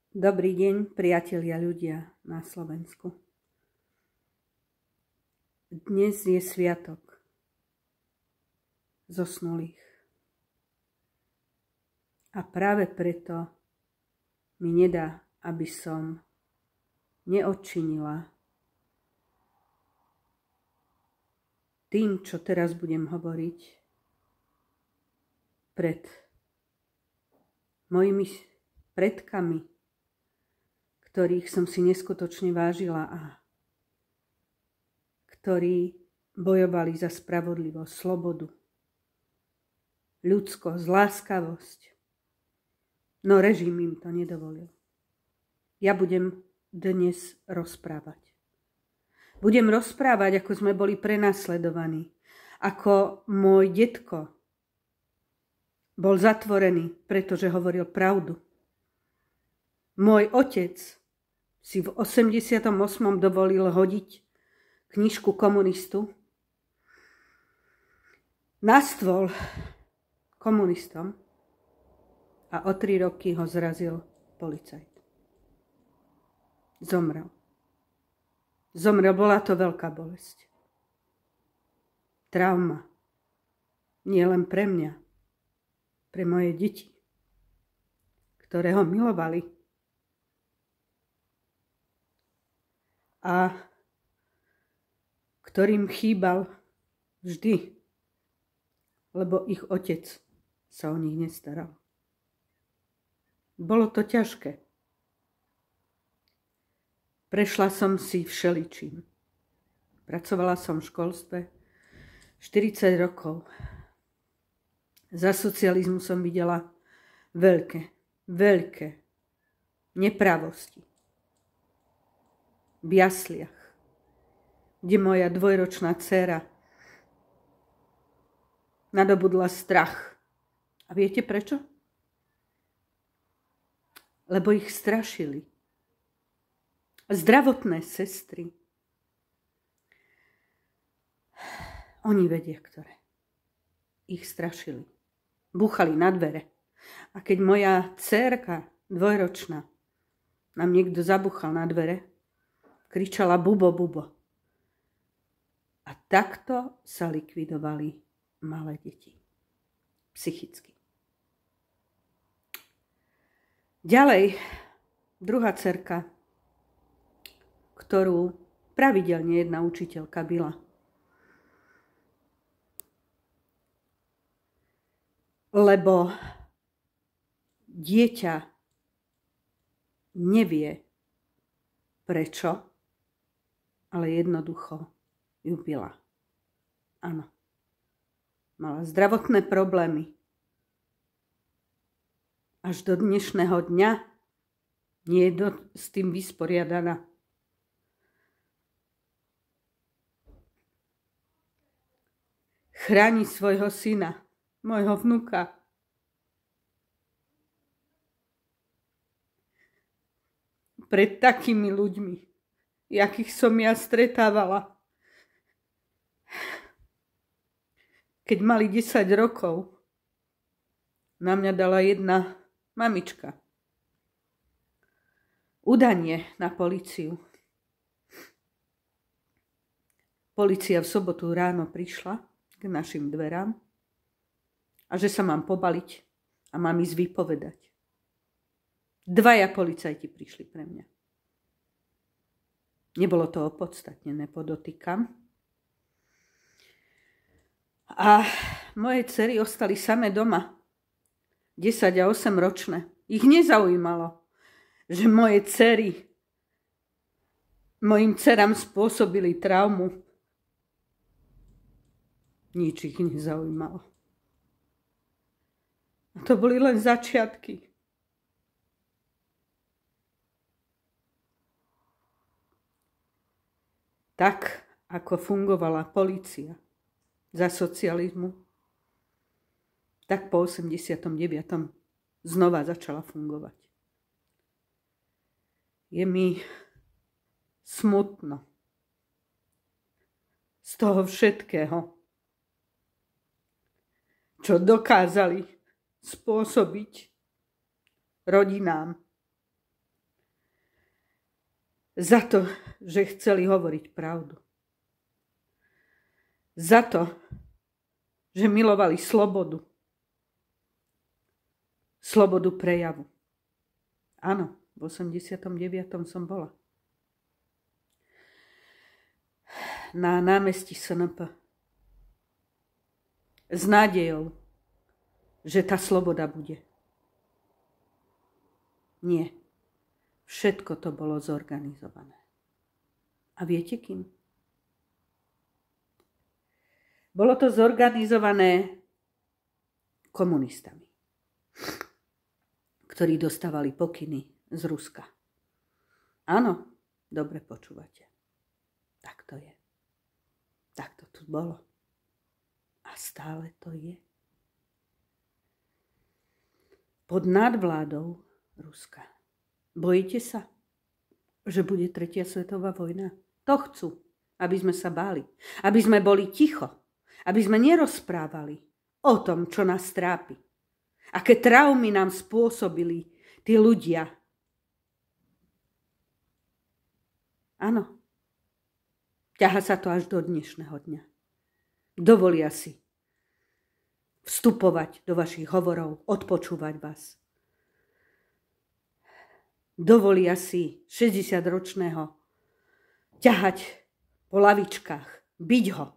Dobrý deň, priatelia ľudia na Slovensku. Dnes je sviatok zosnulých. A práve preto mi nedá, aby som neodčinila tým, čo teraz budem hovoriť, pred mojimi predkami, ktorých som si neskutočne vážila a ktorí bojovali za spravodlivosť, slobodu, ľudskosť, láskavosť. No režim im to nedovolil. Ja budem dnes rozprávať. Budem rozprávať, ako sme boli prenasledovaní, ako môj detko bol zatvorený, pretože hovoril pravdu. Môj otec si v 88. dovolil hodiť knižku komunistu na stôl komunistom a o 3 roky ho zrazil policajt. Zomrel. Bola to veľká bolesť. Trauma. Nie len pre mňa, pre moje deti, ktoré ho milovali. A ktorým chýbal vždy, lebo ich otec sa o nich nestaral. Bolo to ťažké. Prešla som si všeličím. Pracovala som v školstve 40 rokov. Za socializmu som videla veľké nepravosti. V jasliach, kde moja 2-ročná dcéra nadobudla strach. A viete prečo? Lebo ich strašili. Zdravotné sestry. Oni vedia, ktoré. Ich strašili. Búchali na dvere. A keď moja dcérka 2-ročná nám niekto zabúchal na dvere, kričala bubo, bubo. A takto sa likvidovali malé deti. Psychicky. Ďalej, druhá dcerka, ktorú pravidelne jedna učiteľka bila. Lebo dieťa nevie prečo, ale jednoducho ju bila. Áno. Mala zdravotné problémy. Až do dnešného dňa nie je s tým vysporiadaná. Chráni svojho syna, môjho vnuka. Pred takými ľuďmi, jakých som ja stretávala. Keď mali 10 rokov, na mňa dala jedna mamička udanie na políciu. Polícia v sobotu ráno prišla k našim dverám a že sa mám pobaliť a mám ísť vypovedať. 2 policajti prišli pre mňa. Nebolo to opodstatnené, podotýkam. A moje dcery ostali samé doma. 10 a 8 ročné. Ich nezaujímalo, že moje dcery mojim dcerám spôsobili traumu. Nič ich nezaujímalo. A to boli len začiatky. Tak, ako fungovala polícia za socializmu, tak po 89. znova začala fungovať. Je mi smutno z toho všetkého, čo dokázali spôsobiť rodinám, Za to, že chceli hovoriť pravdu. Za to, že milovali slobodu. Slobodu prejavu. Áno, v 89. som bola. Na námestí SNP. S nádejou, že tá sloboda bude. Nie. Všetko to bolo zorganizované. A viete kým? Bolo to zorganizované komunistami, ktorí dostávali pokyny z Ruska. Áno, dobre počúvate. Tak to je. Tak to tu bolo. A stále to je. Pod nadvládou Ruska. Bojíte sa, že bude tretia svetová vojna? To chcú, aby sme sa báli. Aby sme boli ticho. Aby sme nerozprávali o tom, čo nás trápi. Aké traumy nám spôsobili tí ľudia. Áno. Ťaha sa to až do dnešného dňa. Dovolia si vstupovať do vašich hovorov, odpočúvať vás. Dovolia si 60-ročného ťahať po lavičkách, byť ho.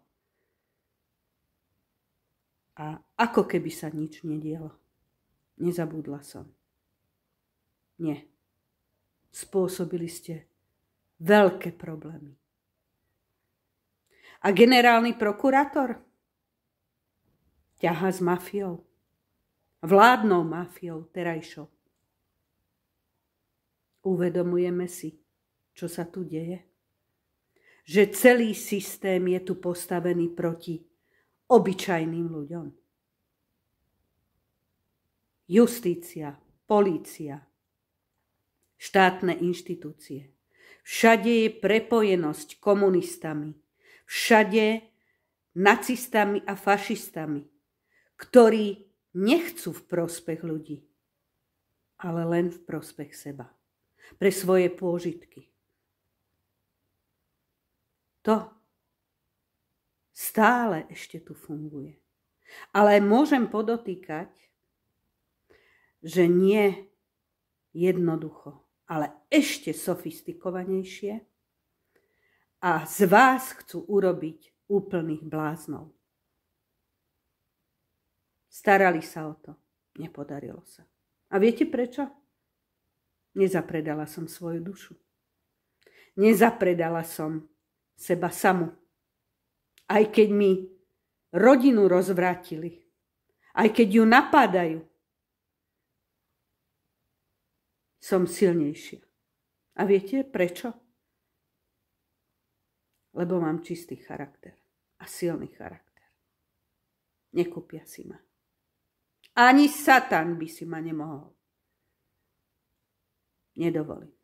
A ako keby sa nič nedialo. Nezabudla som. Nie. Spôsobili ste veľké problémy. A generálny prokurátor ťaha s mafiou. Vládnou mafiou terajšou. Uvedomujeme si, čo sa tu deje? Že celý systém je tu postavený proti obyčajným ľuďom. Justícia, polícia, štátne inštitúcie. Všade je prepojenosť komunistami. Všade nacistami a fašistami, ktorí nechcú v prospech ľudí, ale len v prospech seba. Pre svoje pôžitky. To stále ešte tu funguje. Ale môžem podotýkať, že nie jednoducho, ale ešte sofistikovanejšie a z vás chcú urobiť úplných bláznov. Starali sa o to. Nepodarilo sa. A viete prečo? Nezapredala som svoju dušu. Nezapredala som seba samu. Aj keď mi rodinu rozvrátili. Aj keď ju napádajú. Som silnejšia. A viete prečo? Lebo mám čistý charakter. A silný charakter. Nekúpia si ma. Ani Satan by si ma nemohol. Nedovolím.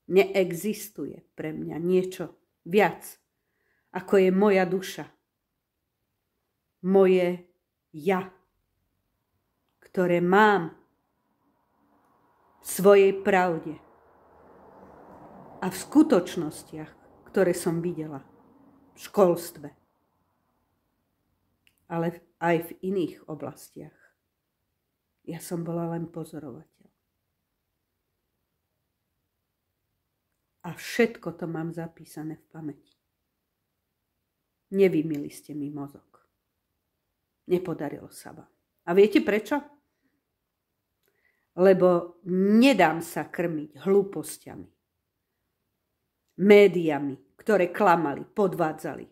Neexistuje pre mňa niečo viac, ako je moja duša. Moje ja, ktoré mám v svojej pravde a v skutočnostiach, ktoré som videla v školstve, ale aj v iných oblastiach. Ja som bola len pozorovateľ. A všetko to mám zapísané v pamäti. Nevymili ste mi mozog. Nepodarilo sa vám. A viete prečo? Lebo nedám sa krmiť hlúpostiami. Médiami, ktoré klamali, podvádzali.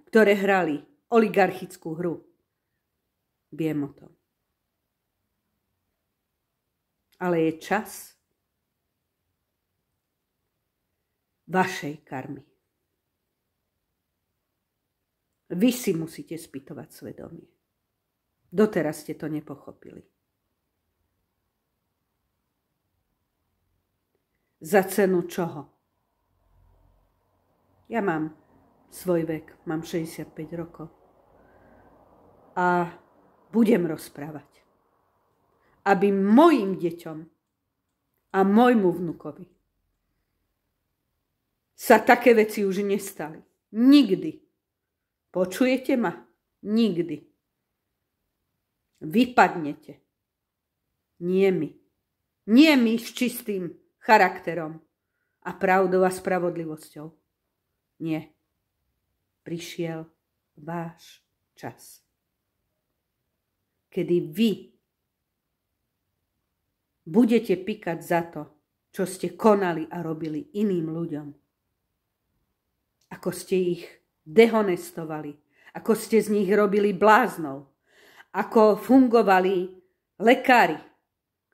Ktoré hrali oligarchickú hru. Viem o tom. Ale je čas vašej karmy. Vy si musíte spýtovať svedomie. Doteraz ste to nepochopili. Za cenu čoho? Ja mám svoj vek, mám 65 rokov. A budem rozprávať. Aby mojim deťom a môjmu vnukovi sa také veci už nestali. Nikdy. Počujete ma? Nikdy. Vypadnete. Nie my. Nie my s čistým charakterom a pravdou a spravodlivosťou. Nie. Prišiel váš čas. Kedy vy budete pikať za to, čo ste konali a robili iným ľuďom. Ako ste ich dehonestovali, ako ste z nich robili bláznov, ako fungovali lekári,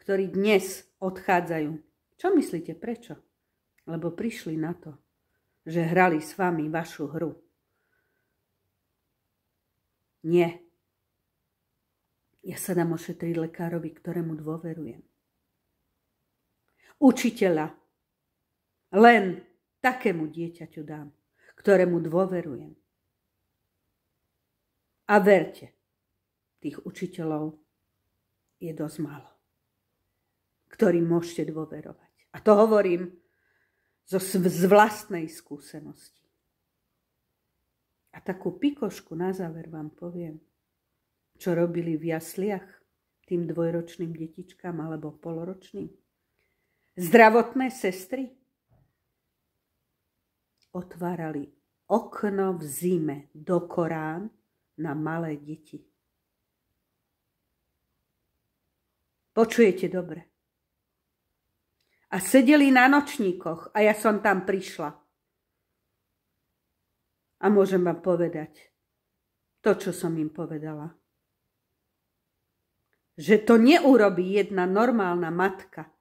ktorí dnes odchádzajú. Čo myslíte, prečo? Lebo prišli na to, že hrali s vami vašu hru. Nie. Ja sa dám ošetriť lekárovi, ktorému dôverujem. Učiteľa len takému dieťaťu dám, ktorému dôverujem. A verte, tých učiteľov je dosť málo, ktorým môžete dôverovať. A to hovorím z vlastnej skúsenosti. A takú pikošku na záver vám poviem, čo robili v jasliach tým dvojročným detičkám alebo poloročným. Zdravotné sestry otvárali okno v zime do Korán na malé deti. Počujete dobre? A sedeli na nočníkoch a ja som tam prišla. A môžem vám povedať to, čo som im povedala. Že to neurobí jedna normálna matka.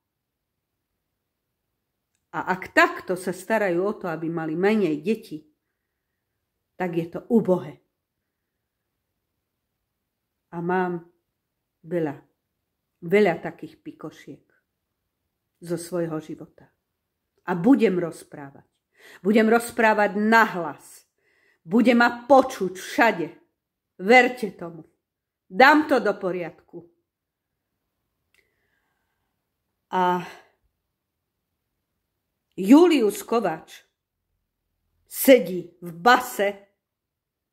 A ak takto sa starajú o to, aby mali menej detí, tak je to ubohé. A mám veľa takých pikošiek zo svojho života. A budem rozprávať. Budem rozprávať nahlas. Bude ma počuť všade. Verte tomu. Dám to do poriadku. A Julius Kováč sedí v base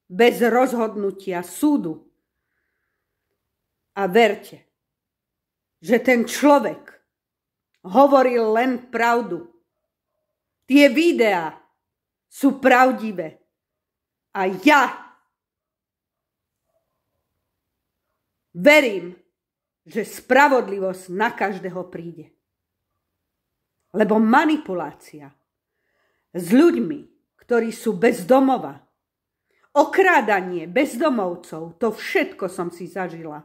bez rozhodnutia súdu. A verte, že ten človek hovoril len pravdu. Tie videá sú pravdivé. A ja verím, že spravodlivosť na každého príde. Lebo manipulácia s ľuďmi, ktorí sú bez domova, okrádanie bezdomovcov, to všetko som si zažila.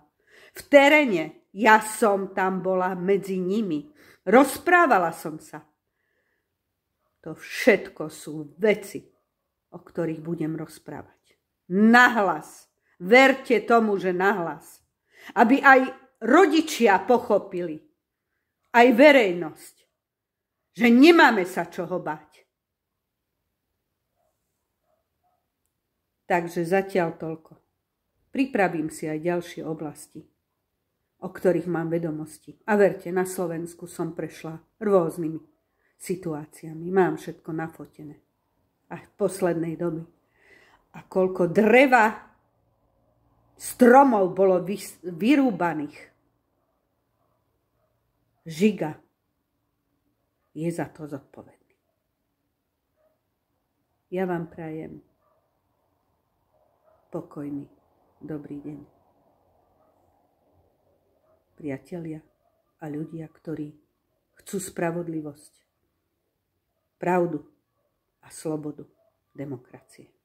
V teréne ja som tam bola medzi nimi. Rozprávala som sa. To všetko sú veci, o ktorých budem rozprávať. Nahlas. Verte tomu, že nahlas. Aby aj rodičia pochopili, aj verejnosť, že nemáme sa čoho báť. Takže zatiaľ toľko. Pripravím si aj ďalšie oblasti, o ktorých mám vedomosti. A verte, na Slovensku som prešla rôznymi situáciami. Mám všetko nafotené. A v poslednej dobe. A koľko dreva, stromov bolo vyrúbaných. Žiga je za to zodpovedný. Ja vám prajem pokojný, dobrý deň. Priatelia a ľudia, ktorí chcú spravodlivosť, pravdu a slobodu demokracie.